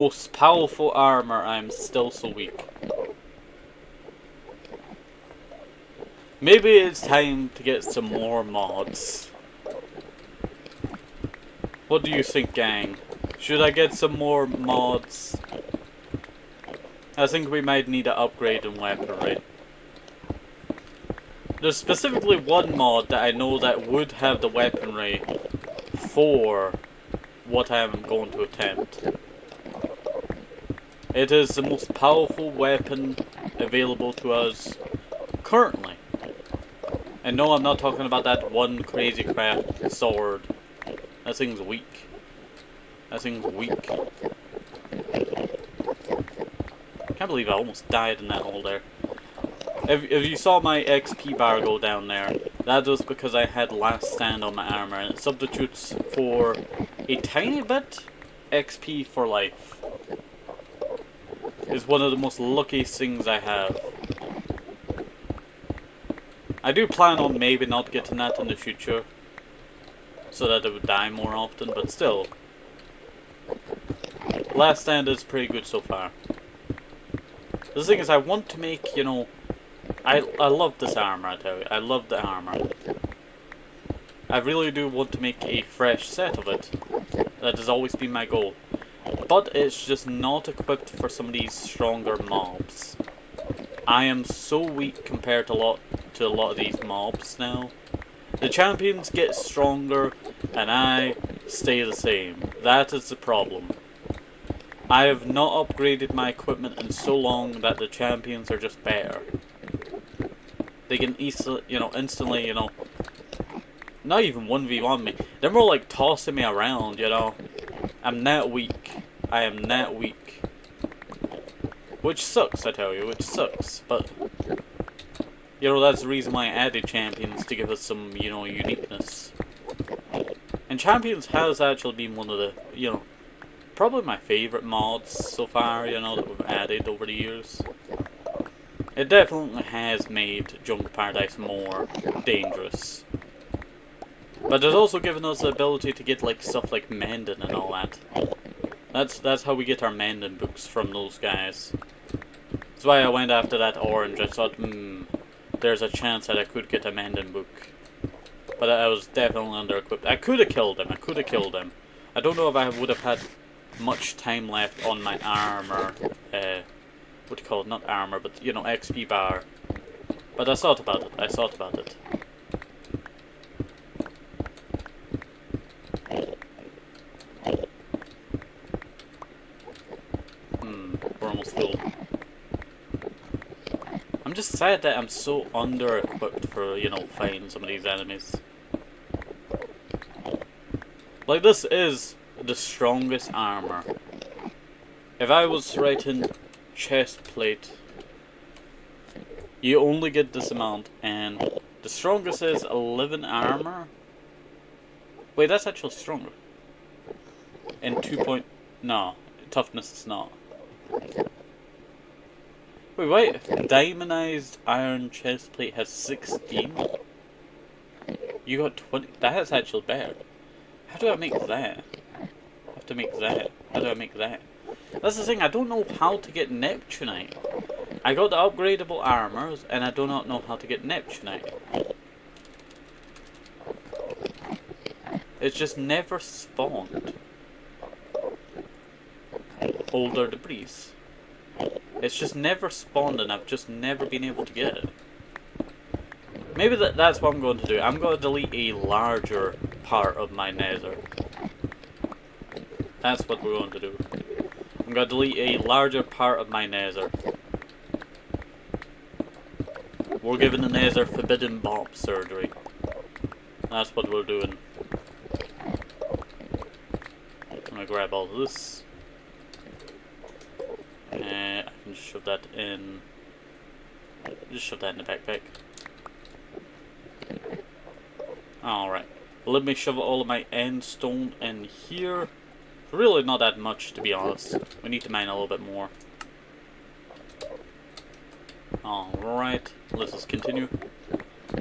Most powerful armor, I'm still so weak. Maybe it's time to get some more mods. What do you think, gang? Should I get some more mods? I think we might need to upgrade in weaponry. There's specifically one mod that I know that would have the weaponry for what I'm going to attempt. It is the most powerful weapon available to us currently. And no, I'm not talking about that one crazy crap sword. That thing's weak. That thing's weak. Can't believe I almost died in that hole there. If you saw my XP bar go down there, that was because I had last stand on my armor, and it substitutes for a tiny bit XP for life. It's one of the most luckiest things I have. I do plan on maybe not getting that in the future, so that it would die more often, but still. Last stand is pretty good so far. The thing is, I want to make, you know, I love this armor, I tell you. I love the armor. I really do want to make a fresh set of it. That has always been my goal. But it's just not equipped for some of these stronger mobs. I am so weak compared to a lot of these mobs now. The champions get stronger and I stay the same. That is the problem. I have not upgraded my equipment in so long that the champions are just better. They can easily, instantly, not even 1v1 me. They're more like tossing me around, I'm that weak. I am that weak. Which sucks, I tell you, which sucks. But, that's the reason why I added champions, to give us some, uniqueness. And champions has actually been one of the, probably my favourite mods so far, that we've added over the years. It definitely has made Jungle Paradise more dangerous. But it's also given us the ability to get like stuff like mending and all that. That's how we get our mending books from those guys. That's why I went after that orange. I thought, there's a chance that I could get a mending book. But I was definitely under-equipped. I could have killed him. I don't know if I would have had much time left on my armor. What do you call it? Not armor, but, XP bar. But I thought about it. We're almost full. I'm just sad that I'm so under-equipped for, fighting some of these enemies. Like, this is the strongest armor. If I was writing chest plate, you only get this amount, and the strongest is 11 armor. Wait, that's actually stronger. And 2 point... No, toughness is not. Wait, diamondized iron chest plate has 16? You got 20? That is actually better. How do I make that? I have to make that. How do I make that? That's the thing, I don't know how to get Neptunite. I got the upgradable armors, and I do not know how to get Neptunite. It's just never spawned. Older debris. It's just never spawned, and I've just never been able to get it. Maybe that's what I'm going to do. I'm going to delete a larger part of my nether. That's what we're going to do. I'm going to delete a larger part of my nether. We're giving the nether forbidden bomb surgery. That's what we're doing. I'm going to grab all of this. I can just shove that in. Just shove that in the backpack. Alright. Let me shove all of my Endstone in here. Really not that much, to be honest. We need to mine a little bit more. Alright. Let's just continue.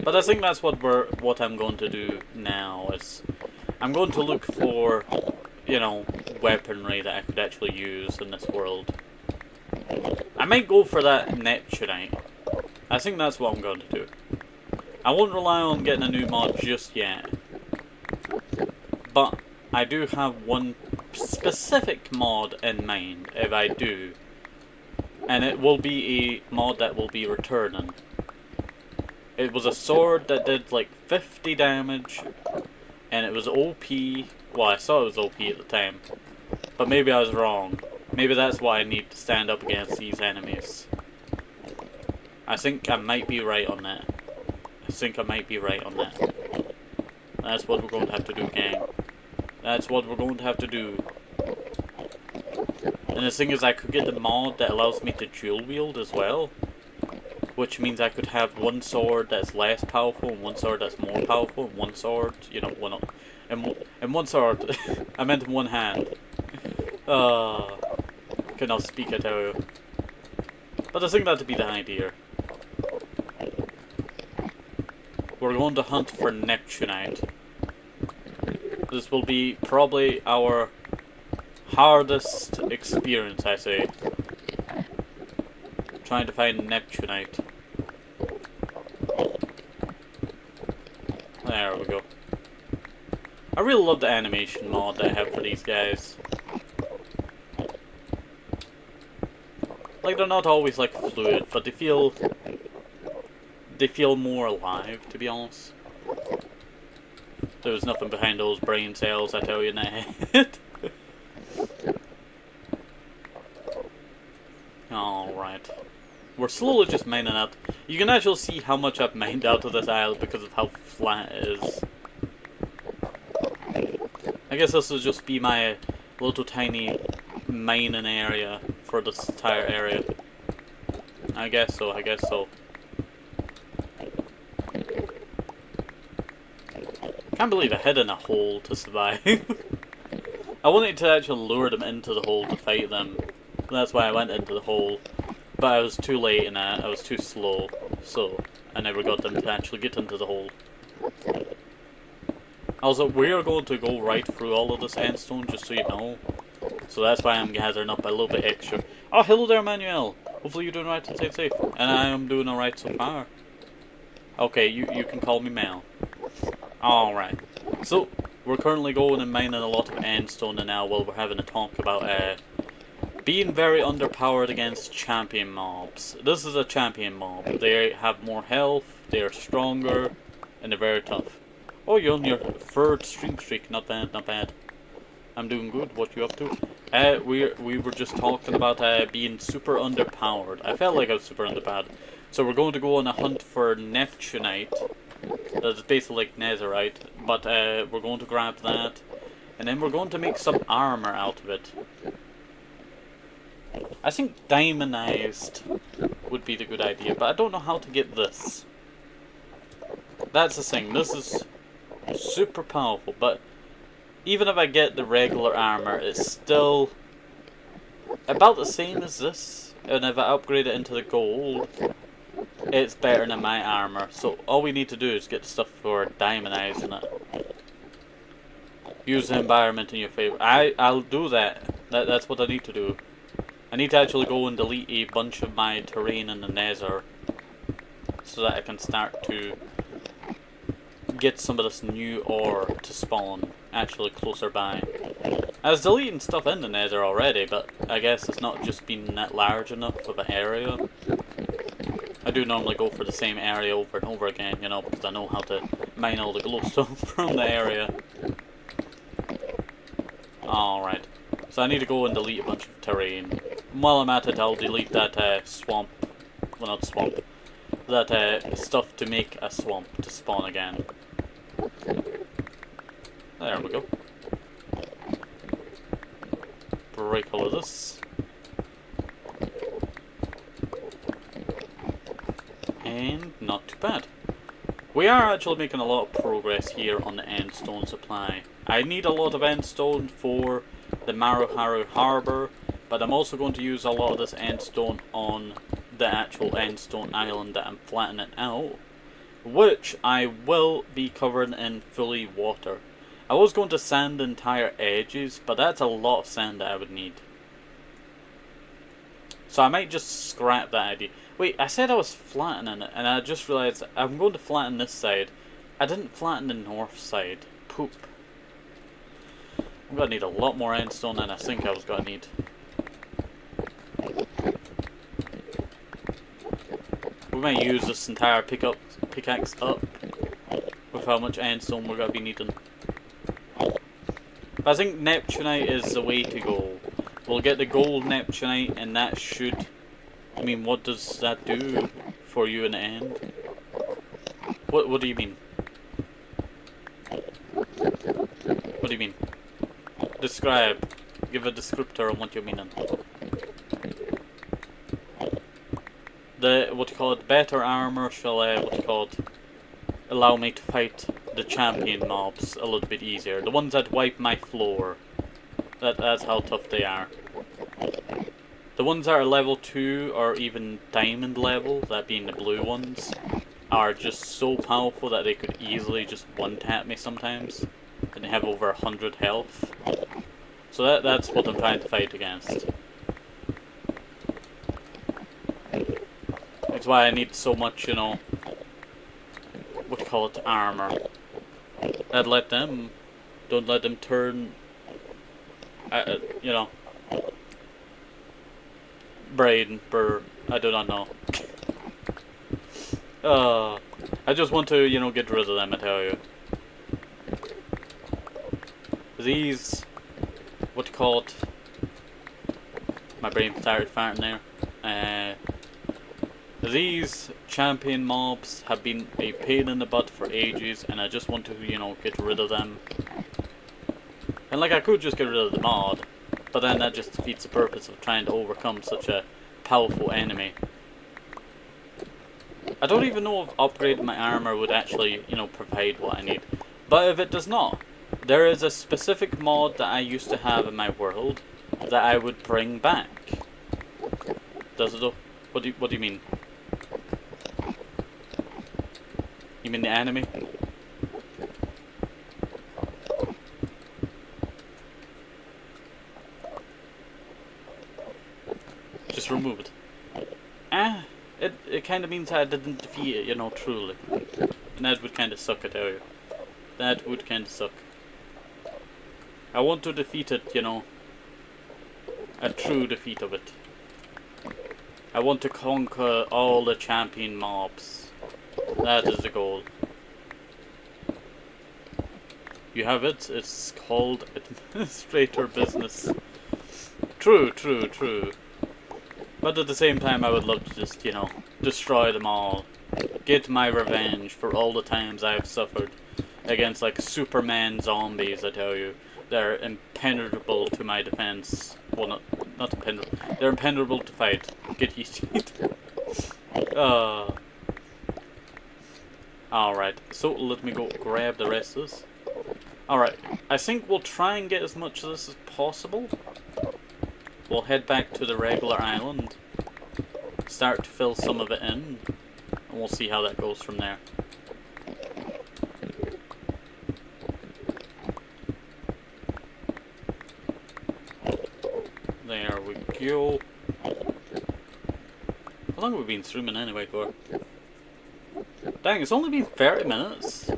But I think that's what I'm going to do now. Is I'm going to look for you know, weaponry that I could actually use in this world. I might go for that Neptunite. I think that's what I'm going to do. I won't rely on getting a new mod just yet. But I do have one specific mod in mind if I do. And it will be a mod that will be returning. It was a sword that did like 50 damage. And it was OP. Well, I saw it was OP at the time. But maybe I was wrong. Maybe that's why I need to stand up against these enemies. I think I might be right on that. That's what we're going to have to do, gang. That's what we're going to have to do. And the thing is, I could get the mod that allows me to dual wield as well. Which means I could have one sword that's less powerful and one sword that's more powerful and one sword, you know, and one sword, I meant in one hand. Cannot speak, I tell you. But I think that to be the idea. We're going to hunt for Neptunite. This will be probably our hardest experience, I say. Trying to find Neptunite. There we go. I really love the animation mod that I have for these guys. Like, they're not always like fluid, but they feel more alive, to be honest. There was nothing behind those brain cells, I tell you now. Alright. We're slowly just mining out. You can actually see how much I've mined out of this island because of how flat it is. I guess this will just be my little tiny mining area for this entire area. I guess so. Can't believe I hid in a hole to survive. I wanted to actually lure them into the hole to fight them. That's why I went into the hole. But I was too late in that, I was too slow. So, I never got them to actually get into the hole. Also, we are going to go right through all of this Endstone, just so you know. So that's why I'm gathering up a little bit extra. Oh, hello there, Manuel! Hopefully you're doing right and stay safe. And I am doing alright so far. Okay, you can call me Mel. Alright. So, we're currently going and mining a lot of Endstone now while we're having a talk about being very underpowered against champion mobs. This is a champion mob. They have more health, they are stronger, and they're very tough. Oh, you're on your third stream streak. Not bad, not bad. I'm doing good. What you up to? We were just talking about being super underpowered. I felt like I was super underpowered. So we're going to go on a hunt for Neptunite. That's basically like Netherite. But we're going to grab that. And then we're going to make some armor out of it. I think diamondized would be the good idea. But I don't know how to get this. That's the thing. This is super powerful. But even if I get the regular armor, it's still about the same as this. And if I upgrade it into the gold, it's better than my armor. So all we need to do is get the stuff for diamondizing it. Use the environment in your favor. I'll do that. That's what I need to do. I need to actually go and delete a bunch of my terrain in the Nether, so that I can start to get some of this new ore to spawn actually closer by. I was deleting stuff in the Nether already, but I guess it's not just been that large enough of an area. I do normally go for the same area over and over again, you know, because I know how to mine all the glowstone from the area. Alright, so I need to go and delete a bunch of terrain. While I'm at it, I'll delete that swamp. Well, not swamp. That stuff to make a swamp to spawn again. There we go. Break all of this. And not too bad. We are actually making a lot of progress here on the Endstone supply. I need a lot of Endstone for the Maruharu Harbour, but I'm also going to use a lot of this Endstone on the actual Endstone island that I'm flattening out, which I will be covering in fully water. I was going to sand the entire edges, but that's a lot of sand that I would need. So I might just scrap that idea. Wait, I said I was flattening it, and I just realized I'm going to flatten this side. I didn't flatten the north side. Poop. I'm gonna need a lot more endstone than I think I was gonna need. We might use this entire pickaxe up with how much endstone we're gonna be needing. But I think Neptunite is the way to go. We'll get the gold Neptunite, and that should... I mean, what does that do for you in the end? What do you mean? What do you mean? Describe. Give a descriptor on what you mean. The, what you call it, better armor shall, what you call it, allow me to fight the champion mobs a little bit easier. The ones that wipe my floor. That's how tough they are. The ones that are level 2 or even diamond level, that being the blue ones, are just so powerful that they could easily just one-tap me sometimes. And they have over 100 health. So that's what I'm trying to fight against. That's why I need so much, you know, what do you call it, armor. Don't let them turn, you know, brain, burr, I do not know. I just want to, you know, get rid of them, I tell you. These, what do you call it, my brain started farting there. These champion mobs have been a pain in the butt for ages, and I just want to, you know, get rid of them. And like, I could just get rid of the mod, but then that just defeats the purpose of trying to overcome such a powerful enemy. I don't even know if upgrading my armor would actually, you know, provide what I need. But if it does not, there is a specific mod that I used to have in my world that I would bring back. Does it though? What do you mean? You mean the enemy? Just remove it. It kind of means that I didn't defeat it, you know, truly. And that would kind of suck, I tell you. That would kind of suck. I want to defeat it, you know. A true defeat of it. I want to conquer all the champion mobs. That is the goal. You have it. It's called administrator business. True, true, true. But at the same time, I would love to just, you know, destroy them all. Get my revenge for all the times I have suffered against, like, Superman zombies, I tell you. They're impenetrable to my defense. Well, not impenetrable. They're impenetrable to fight. Get used to it. Alright, so let me go grab the rest of this. Alright, I think we'll try and get as much of this as possible. We'll head back to the regular island, start to fill some of it in, and we'll see how that goes from there. There we go. How long have we been streaming anyway for? Dang, it's only been 30 minutes.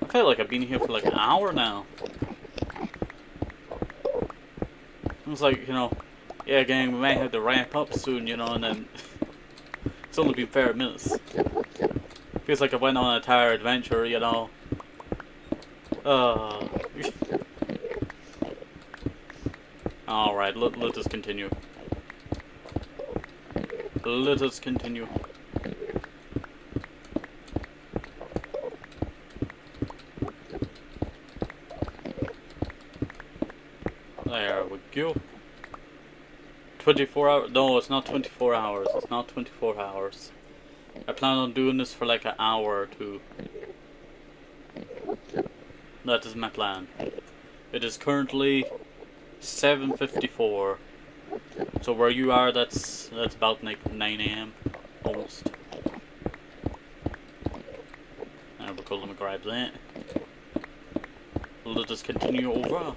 I feel like I've been here for like an hour now. It's like, you know, yeah gang, we might have to wrap up soon, you know, and then it's only been 30 minutes. Feels like I went on an entire adventure, you know. Alright, let us continue. Let us continue. There we go. 24 hours? No, it's not 24 hours. It's not 24 hours. I plan on doing this for like an hour or two. That is my plan. It is currently 7:54. So where you are, that's about like 9 AM. Almost. There we golem grabs it. Let us continue over.